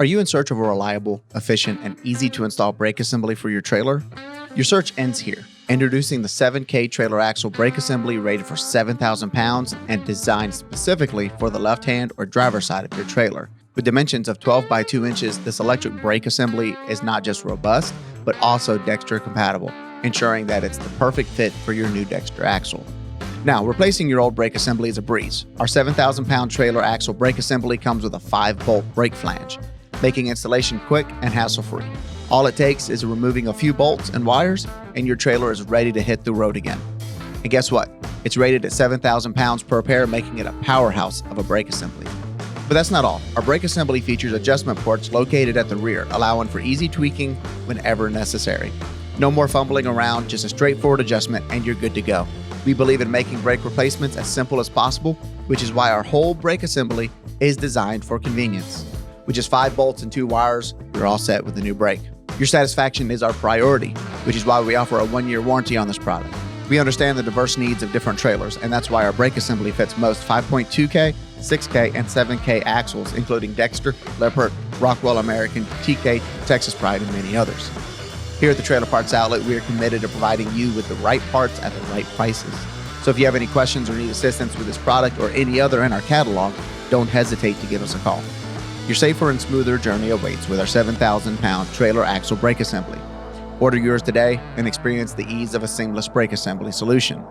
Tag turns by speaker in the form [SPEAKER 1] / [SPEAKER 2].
[SPEAKER 1] Are you in search of a reliable, efficient, and easy to install brake assembly for your trailer? Your search ends here. Introducing the 7K trailer axle brake assembly rated for 7,000 pounds and designed specifically for the left-hand or driver's side of your trailer. With dimensions of 12 by 2 inches, this electric brake assembly is not just robust, but also Dexter-compatible, ensuring that it's the perfect fit for your new Dexter axle. Now, replacing your old brake assembly is a breeze. Our 7,000-pound trailer axle brake assembly comes with a 5-bolt brake flange, making installation quick and hassle-free. All it takes is removing a few bolts and wires, and your trailer is ready to hit the road again. And guess what? It's rated at 7,000 pounds per pair, making it a powerhouse of a brake assembly. But that's not all. Our brake assembly features adjustment ports located at the rear, allowing for easy tweaking whenever necessary. No more fumbling around, just a straightforward adjustment, and you're good to go. We believe in making brake replacements as simple as possible, which is why our whole brake assembly is designed for convenience. With just 5 bolts and 2 wires, you're all set with the new brake. Your satisfaction is our priority, which is why we offer a 1-year warranty on this product. We understand the diverse needs of different trailers, and that's why our brake assembly fits most 5.2K, 6K, and 7K axles, including Dexter, Lippert, Rockwell American, TK, Texas Pride, and many others. Here at the Trailer Parts Outlet, we are committed to providing you with the right parts at the right prices. So if you have any questions or need assistance with this product or any other in our catalog, don't hesitate to give us a call. Your safer and smoother journey awaits with our 7,000-pound trailer axle brake assembly. Order yours today and experience the ease of a seamless brake assembly solution.